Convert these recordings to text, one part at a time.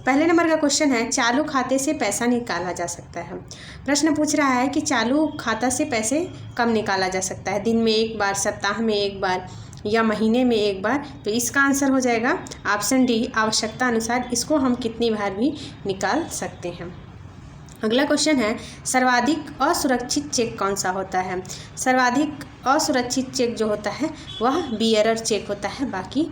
पहले नंबर का क्वेश्चन है चालू खाते से पैसा निकाला जा सकता है। प्रश्न पूछ रहा है कि चालू खाता से पैसे कब निकाला जा सकता है, दिन में एक बार, सप्ताह में एक बार या महीने में एक बार। तो इसका आंसर हो जाएगा ऑप्शन डी, आवश्यकता अनुसार इसको हम कितनी बार भी निकाल सकते हैं। अगला क्वेश्चन है सर्वाधिक असुरक्षित चेक कौन सा होता है। सर्वाधिक असुरक्षित चेक जो होता है वह बियरर चेक होता है, बाकी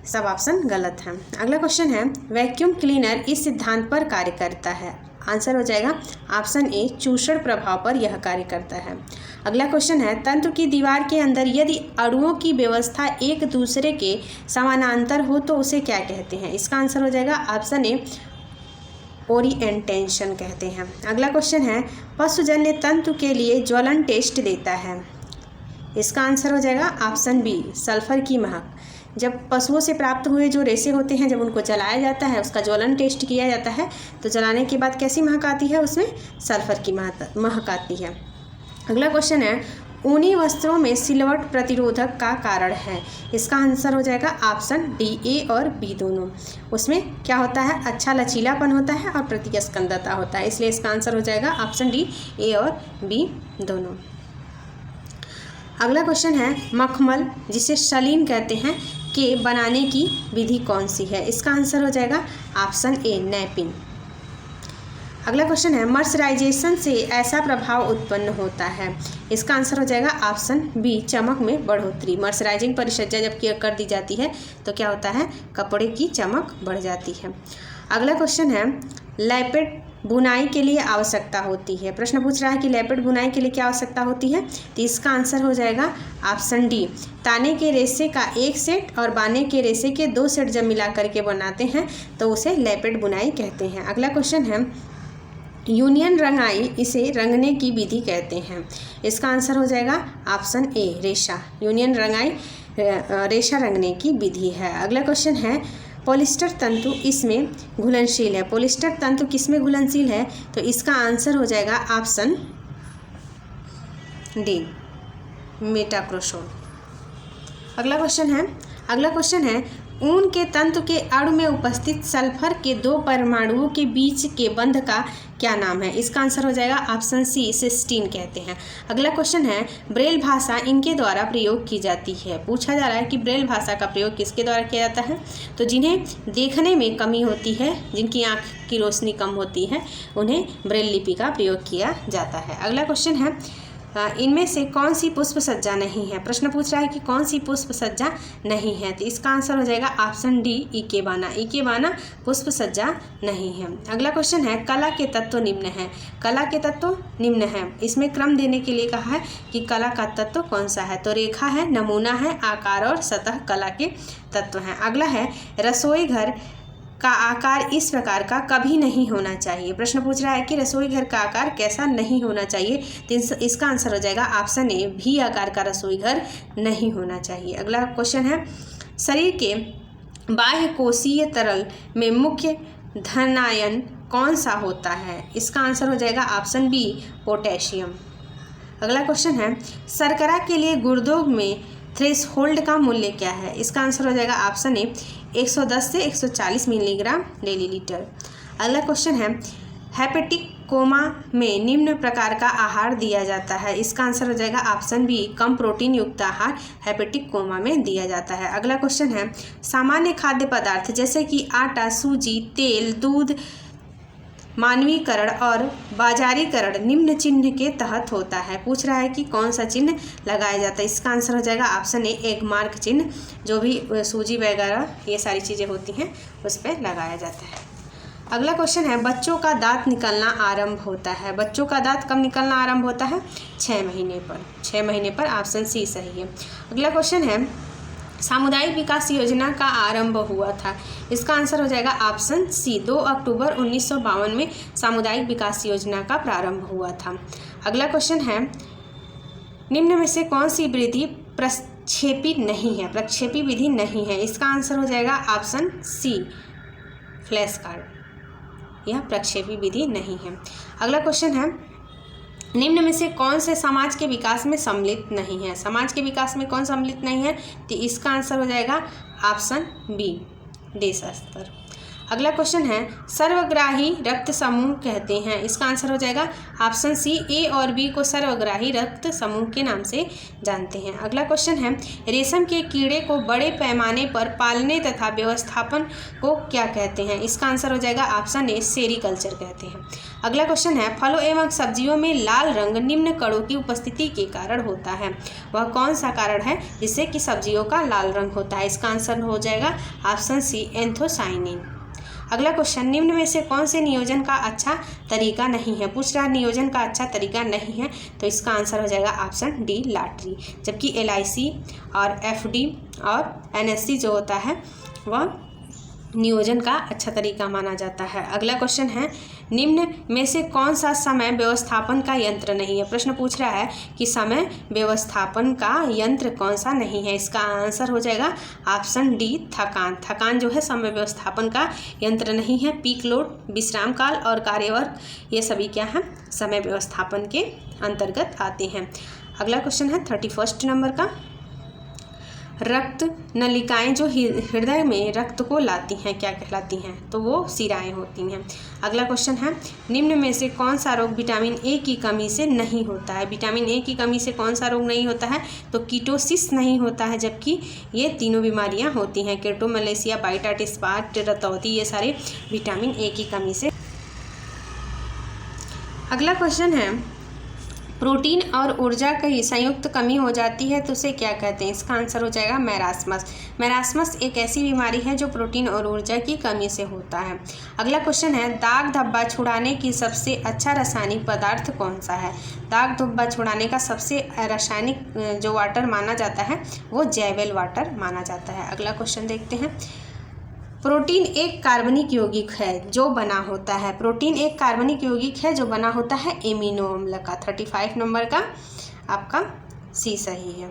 सब ऑप्शन गलत है। अगला क्वेश्चन है वैक्यूम क्लीनर इस सिद्धांत पर कार्य करता है। आंसर हो जाएगा ऑप्शन ए, चूषण प्रभाव पर यह कार्य करता है। अगला क्वेश्चन है तंत्र की दीवार के अंदर यदि अणुओं की व्यवस्था एक दूसरे के समानांतर हो तो उसे क्या कहते हैं। इसका आंसर हो जाएगा ऑप्शन ए, ओरिएंटेशन कहते हैं। अगला क्वेश्चन है पशुजन्य तंतु के लिए ज्वलन टेस्ट देता है। इसका आंसर हो जाएगा ऑप्शन बी, सल्फर की महक। जब पशुओं से प्राप्त हुए जो रेशे होते हैं, जब उनको जलाया जाता है, उसका ज्वलन टेस्ट किया जाता है, तो जलाने के बाद कैसी महक आती है, उसमें सल्फर की महक आती है। अगला क्वेश्चन है ऊनी वस्त्रों में सिलवट प्रतिरोधक का कारण है। इसका आंसर हो जाएगा ऑप्शन डी, ए और बी दोनों। उसमें क्या होता है, अच्छा लचीलापन होता है और प्रतिस्कंदता होता है, इसलिए इसका आंसर हो जाएगा ऑप्शन डी, ए और बी दोनों। अगला क्वेश्चन है मखमल, जिसे शलीन कहते हैं, के बनाने की विधि कौन सी है। इसका आंसर हो जाएगा ऑप्शन ए, नैपिंग। अगला क्वेश्चन है मर्सराइजेशन से ऐसा प्रभाव उत्पन्न होता है। इसका आंसर हो जाएगा ऑप्शन बी, चमक में बढ़ोतरी। मर्सराइजिंग परिचर्या जब कर दी जाती है तो क्या होता है, कपड़े की चमक बढ़ जाती है। अगला क्वेश्चन है लैपेट बुनाई के लिए आवश्यकता होती है। प्रश्न पूछ रहा है कि लैपेट बुनाई के लिए क्या आवश्यकता होती है, तो इसका आंसर हो जाएगा ऑप्शन डी, ताने के रेशे का एक सेट और बाने के रेशे के 2 सेट जब मिला करके बनाते हैं तो उसे लैपेट बुनाई कहते हैं। अगला क्वेश्चन है यूनियन रंगाई, इसे रंगने की विधि कहते हैं। इसका आंसर हो जाएगा ऑप्शन ए, रेशा। यूनियन रंगाई रेशा रंगने की विधि है। अगला क्वेश्चन है पॉलिस्टर तंतु इसमें घुलनशील है। पॉलिस्टर तंतु किसमें घुलनशील है, तो इसका आंसर हो जाएगा ऑप्शन डी, मेटाक्रोसोल। अगला क्वेश्चन है ऊन के तंतु के अणु में उपस्थित सल्फर के 2 परमाणुओं के बीच के बंध का क्या नाम है। इसका आंसर हो जाएगा ऑप्शन सी, सिस्टीन कहते हैं। अगला क्वेश्चन है ब्रेल भाषा इनके द्वारा प्रयोग की जाती है। पूछा जा रहा है कि ब्रेल भाषा का प्रयोग किसके द्वारा किया जाता है, तो जिन्हें देखने में कमी होती है, जिनकी आँख की रोशनी कम होती है, उन्हें ब्रेल लिपि का प्रयोग किया जाता है। अगला क्वेश्चन है इनमें से कौन सी पुष्प सज्जा नहीं है। प्रश्न पूछ रहा है कि कौन सी पुष्प सज्जा नहीं है, तो इसका आंसर हो जाएगा ऑप्शन डी, इकेबाना। इकेबाना पुष्प सज्जा नहीं है। अगला क्वेश्चन है कला के तत्व निम्न है। कला के तत्व निम्न है, इसमें क्रम देने के लिए कहा है कि कला का तत्व कौन सा है, तो रेखा है, नमूना है, आकार और सतह कला के तत्व हैं। अगला है रसोई घर का आकार इस प्रकार का कभी नहीं होना चाहिए। प्रश्न पूछ रहा है कि रसोई घर का आकार कैसा नहीं होना चाहिए, तो इसका आंसर हो जाएगा ऑप्शन ए, भी आकार का रसोई घर नहीं होना चाहिए। अगला क्वेश्चन है शरीर के बाह्य कोशीय तरल में मुख्य धनायन कौन सा होता है। इसका आंसर हो जाएगा ऑप्शन बी, पोटेशियम। अगला क्वेश्चन है शर्करा के लिए गुर्दों में थ्रेशोल्ड का मूल्य क्या है। इसका आंसर हो जाएगा ऑप्शन ए, 110 से 140 मिलीग्राम डेली लीटर। अगला क्वेश्चन है हेपेटिक कोमा में निम्न प्रकार का आहार दिया जाता है। इसका आंसर हो जाएगा ऑप्शन बी, कम प्रोटीन युक्त आहार हेपेटिक कोमा में दिया जाता है। अगला क्वेश्चन है सामान्य खाद्य पदार्थ जैसे कि आटा, सूजी, तेल, दूध मानवीकरण और बाजारीकरण निम्न चिन्ह के तहत होता है। पूछ रहा है कि कौन सा चिन्ह लगाया जाता है। इसका आंसर हो जाएगा ऑप्शन ए, एग मार्क चिन्ह। जो भी सूजी वगैरह ये सारी चीज़ें होती हैं उस पर लगाया जाता है। अगला क्वेश्चन है बच्चों का दांत निकलना आरंभ होता है। बच्चों का दांत कब निकलना आरंभ होता है, 6 महीने पर। 6 महीने पर, ऑप्शन सी सही है। अगला क्वेश्चन है सामुदायिक विकास योजना का आरंभ हुआ था। इसका आंसर हो जाएगा ऑप्शन सी, 2 अक्टूबर 1952 में सामुदायिक विकास योजना का प्रारंभ हुआ था। अगला क्वेश्चन है निम्न में से कौन सी विधि प्रक्षेपी नहीं है, प्रक्षेपी विधि नहीं है। इसका आंसर हो जाएगा ऑप्शन सी, फ्लैश कार्ड। यह प्रक्षेपी विधि नहीं है। अगला क्वेश्चन है निम्न में से कौन से समाज के विकास में सम्मिलित नहीं है। समाज के विकास में कौन सम्मिलित नहीं है, तो इसका आंसर हो जाएगा ऑप्शन बी, देश स्तर। अगला क्वेश्चन है सर्वग्राही रक्त समूह कहते हैं। इसका आंसर हो जाएगा ऑप्शन सी, ए और बी को सर्वग्राही रक्त समूह के नाम से जानते हैं। अगला क्वेश्चन है रेशम के कीड़े को बड़े पैमाने पर पालने तथा व्यवस्थापन को क्या कहते हैं। इसका आंसर हो जाएगा ऑप्शन ए, सेरीकल्चर कहते हैं। अगला क्वेश्चन है फलों एवं सब्जियों में लाल रंग निम्न कणों की उपस्थिति के कारण होता है। वह कौन सा कारण है जिससे कि सब्जियों का लाल रंग होता है। इसका आंसर हो जाएगा ऑप्शन सी, एंथोसाइनिन। अगला क्वेश्चन निम्न में से कौन से नियोजन का अच्छा तरीका नहीं है। पूछ रहा है नियोजन का अच्छा तरीका नहीं है, तो इसका आंसर हो जाएगा ऑप्शन डी, लॉटरी। जबकि LIC और FD और NSC जो होता है वह नियोजन का अच्छा तरीका माना जाता है। अगला क्वेश्चन है निम्न में से कौन सा समय व्यवस्थापन का यंत्र नहीं है। प्रश्न पूछ रहा है कि समय व्यवस्थापन का यंत्र कौन सा नहीं है। इसका आंसर हो जाएगा ऑप्शन डी, थकान। थकान जो है समय व्यवस्थापन का यंत्र नहीं है। पीक लोड, विश्राम काल और कार्यवर्ग ये सभी क्या हैं, समय व्यवस्थापन के अंतर्गत आते हैं। अगला क्वेश्चन है 31 नंबर का, रक्त नलिकाएं जो हृदय में रक्त को लाती हैं क्या कहलाती हैं, तो वो शिराएं होती हैं। अगला क्वेश्चन है निम्न में से कौन सा रोग विटामिन ए की कमी से नहीं होता है। विटामिन ए की कमी से कौन सा रोग नहीं होता है, तो कीटोसिस नहीं होता है, जबकि ये तीनों बीमारियां होती हैं, केटोमलेशिया, बाइटाइटिस स्पॉट, रतौती, ये सारे विटामिन ए की कमी से। अगला क्वेश्चन है प्रोटीन और ऊर्जा की संयुक्त कमी हो जाती है तो उसे क्या कहते हैं। इसका आंसर हो जाएगा मैरास्मस। मैरास्मस एक ऐसी बीमारी है जो प्रोटीन और ऊर्जा की कमी से होता है। अगला क्वेश्चन है दाग धब्बा छुड़ाने की सबसे अच्छा रासायनिक पदार्थ कौन सा है। दाग धब्बा छुड़ाने का सबसे रासायनिक जो वाटर माना जाता है वो जैवेल वाटर माना जाता है। अगला क्वेश्चन देखते हैं प्रोटीन एक कार्बनिक यौगिक है जो बना होता है। प्रोटीन एक कार्बनिक यौगिक है जो बना होता है एमिनो अम्ल का। 35 नंबर का आपका सी सही है।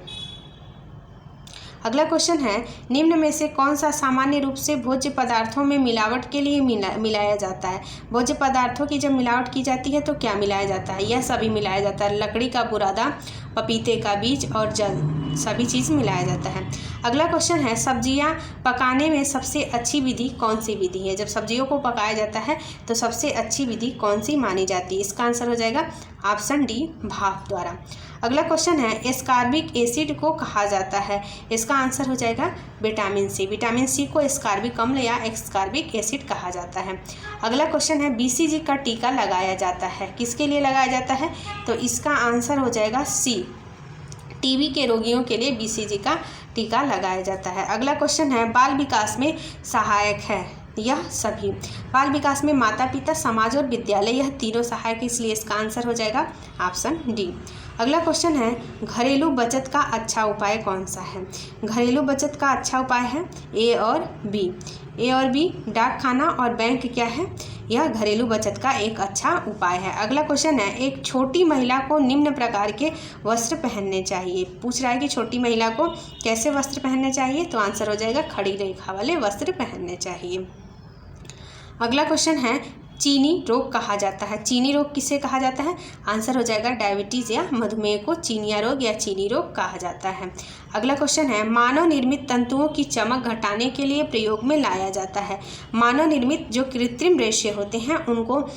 अगला क्वेश्चन है निम्न में से कौन सा सामान्य रूप से भोज्य पदार्थों में मिलावट के लिए मिलाया जाता है। भोज्य पदार्थों की जब मिलावट की जाती है तो क्या मिलाया जाता है, यह सभी मिलाया जाता है। लकड़ी का बुरादा, पपीते का बीज और जल, सभी चीज़ मिलाया जाता है। अगला क्वेश्चन है सब्जियां पकाने में सबसे अच्छी विधि कौन सी विधि है। जब सब्जियों को पकाया जाता है तो सबसे अच्छी विधि कौन सी मानी जाती है। इसका आंसर हो जाएगा ऑप्शन डी, भाप द्वारा। अगला क्वेश्चन है एस्कॉर्बिक एसिड को कहा जाता है। इसका आंसर हो जाएगा विटामिन सी। विटामिन सी को एस्कॉर्बिक अम्ल या एस्कॉर्बिक एसिड कहा जाता है। अगला क्वेश्चन है BCG का टीका लगाया जाता है, किसके लिए लगाया जाता है, तो इसका आंसर हो जाएगा सी, टीबी के रोगियों के लिए BCG का टीका लगाया जाता है। अगला क्वेश्चन है बाल विकास में सहायक है यह सभी। बाल विकास में माता पिता, समाज और विद्यालय यह तीनों सहायक, इसलिए इसका आंसर हो जाएगा ऑप्शन डी। अगला क्वेश्चन है घरेलू बचत का अच्छा उपाय कौन सा है। घरेलू बचत का अच्छा उपाय है ए और बी। ए और बी डाक खाना और बैंक क्या है, यह घरेलू बचत का एक अच्छा उपाय है। अगला क्वेश्चन है एक छोटी महिला को निम्न प्रकार के वस्त्र पहनने चाहिए। पूछ रहा है कि छोटी महिला को कैसे वस्त्र पहनने चाहिए, तो आंसर हो जाएगा खड़ी रेखा वाले वस्त्र पहनने चाहिए। अगला क्वेश्चन है चीनी रोग कहा जाता है। चीनी रोग किसे कहा जाता है, आंसर हो जाएगा डायबिटीज़ या मधुमेह को चीनिया रोग या चीनी रोग कहा जाता है। अगला क्वेश्चन है मानव निर्मित तंतुओं की चमक घटाने के लिए प्रयोग में लाया जाता है। मानव निर्मित जो कृत्रिम रेशे होते हैं उनको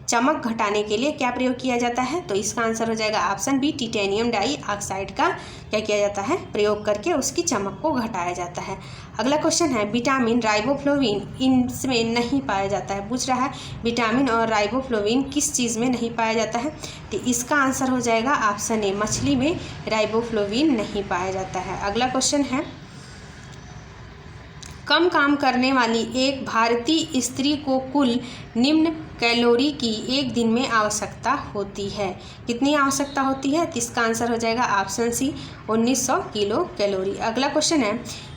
चमक घटाने के लिए क्या प्रयोग किया जाता है, तो इसका आंसर हो जाएगा ऑप्शन बी, टिटेनियम डाइऑक्साइड का क्या किया जाता है, प्रयोग करके उसकी चमक को घटाया जाता है। अगला क्वेश्चन है विटामिन राइबोफ्लोविन इनमें नहीं पाया जाता है। पूछ रहा है विटामिन और राइबोफ्लोविन किस चीज़ में नहीं पाया जाता है, तो इसका आंसर हो जाएगा ऑप्शन ए, मछली में राइबोफ्लोविन नहीं पाया जाता है। अगला क्वेश्चन है कम काम करने वाली एक भारतीय स्त्री को कुल निम्न कैलोरी की एक दिन में आवश्यकता होती है। कितनी आवश्यकता होती है, तो इसका आंसर हो जाएगा ऑप्शन सी, 1900 किलो कैलोरी। अगला क्वेश्चन है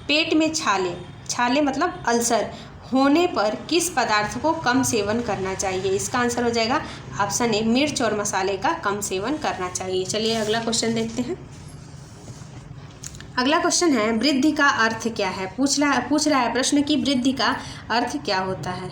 पेट में छाले मतलब अल्सर होने पर किस पदार्थ को कम सेवन करना चाहिए। इसका आंसर हो जाएगा ऑप्शन ए, मिर्च और मसाले का कम सेवन करना चाहिए। चलिए अगला क्वेश्चन देखते हैं। अगला क्वेश्चन है वृद्धि का अर्थ क्या है। पूछ रहा है प्रश्न की वृद्धि का अर्थ क्या होता है।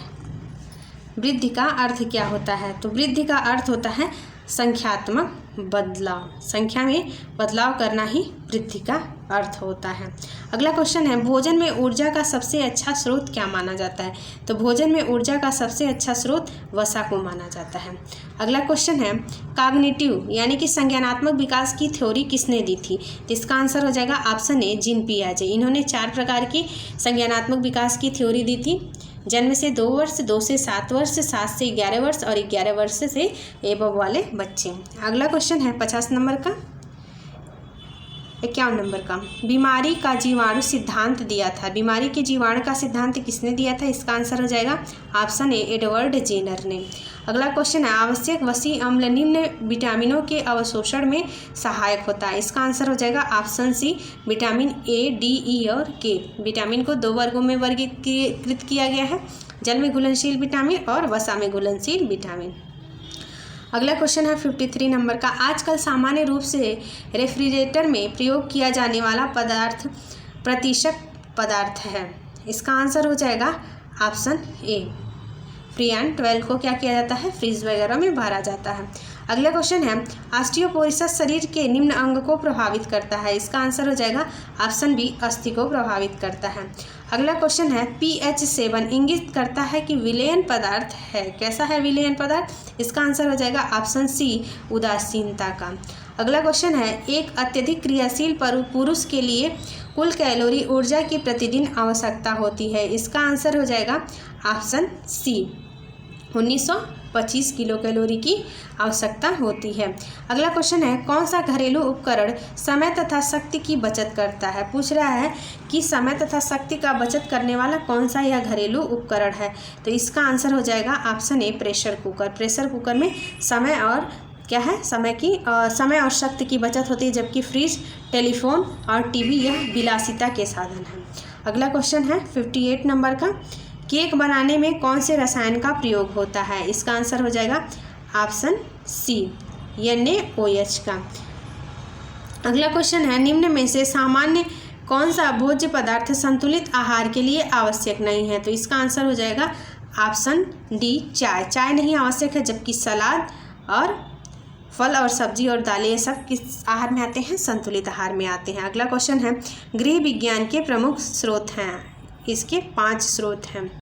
वृद्धि का अर्थ क्या होता है, तो वृद्धि का अर्थ होता है संख्यात्मक बदलाव। संख्या में बदलाव करना ही वृद्धि का अर्थ होता है। अगला क्वेश्चन है, भोजन में ऊर्जा का सबसे अच्छा स्रोत क्या माना जाता है? तो भोजन में ऊर्जा का सबसे अच्छा स्रोत वसा को माना जाता है। अगला क्वेश्चन है, कॉग्निटिव यानी कि संज्ञानात्मक विकास की थ्योरी किसने दी थी? तो इसका आंसर हो जाएगा ऑप्शन ए, जीन पियाजे। इन्होंने 4 प्रकार की संज्ञानात्मक विकास की थ्योरी दी थी। जन्म से 2 वर्ष, 2 से 7 वर्ष, 7 से 11 वर्ष और 11 वर्ष से एबव वाले बच्चे। अगला क्वेश्चन है 50 नंबर का, 51 नंबर का, बीमारी का जीवाणु सिद्धांत दिया था। बीमारी के जीवाणु का सिद्धांत किसने दिया था? इसका आंसर हो जाएगा ऑप्शन ए, एडवर्ड जेनर ने। अगला क्वेश्चन है, आवश्यक वसी अम्ल निम्न विटामिनों के अवशोषण में सहायक होता है। इसका आंसर हो जाएगा option C, vitamin A, D, E और के। विटामिन को 2 वर्गों में वर्गीकृत किया गया है, जल में घुलनशील विटामिन और वसा में घुलनशील विटामिन। अगला क्वेश्चन है 53 नंबर का, आजकल सामान्य रूप से रेफ्रिजरेटर में प्रयोग किया जाने वाला पदार्थ प्रतिशत पदार्थ है। इसका आंसर हो जाएगा ऑप्शन ए, फ्रीएन 12 को क्या किया जाता है? फ्रीज वगैरह में भरा जाता है। अगला क्वेश्चन है, ऑस्टियोपोरोसिस शरीर के निम्न अंग को प्रभावित करता है। इसका आंसर हो जाएगा ऑप्शन बी, अस्थि को प्रभावित करता है। अगला क्वेश्चन है, pH 7 इंगित करता है कि विलयन पदार्थ है। कैसा है विलयन पदार्थ? इसका आंसर हो जाएगा ऑप्शन सी, उदासीनता का। अगला क्वेश्चन है, एक अत्यधिक क्रियाशील पुरुष के लिए कुल कैलोरी ऊर्जा की प्रतिदिन आवश्यकता होती है। इसका आंसर हो जाएगा ऑप्शन सी, 1925 किलो कैलोरी की आवश्यकता होती है। अगला क्वेश्चन है, कौन सा घरेलू उपकरण समय तथा शक्ति की बचत करता है? पूछ रहा है कि समय तथा शक्ति का बचत करने वाला कौन सा यह घरेलू उपकरण है? तो इसका आंसर हो जाएगा option A, pressure cooker. Pressure cooker में समय और क्या है, समय और शक्ति की बचत होती है, जबकि फ्रिज, टेलीफोन और टीवी यह विलासिता के साधन हैं। अगला क्वेश्चन है 58 नंबर का, केक बनाने में कौन से रसायन का प्रयोग होता है? इसका आंसर हो जाएगा ऑप्शन सी, NaOH का। अगला क्वेश्चन है, निम्न में से सामान्य कौन सा भोज्य पदार्थ संतुलित आहार के लिए आवश्यक नहीं है? तो इसका आंसर हो जाएगा ऑप्शन डी, चाय। चाय नहीं आवश्यक है, जबकि सलाद और फल और सब्जी और दालें ये सब किस आहार में आते हैं? संतुलित आहार में आते हैं। अगला क्वेश्चन है, गृह विज्ञान के प्रमुख स्रोत हैं। इसके 5 स्रोत हैं।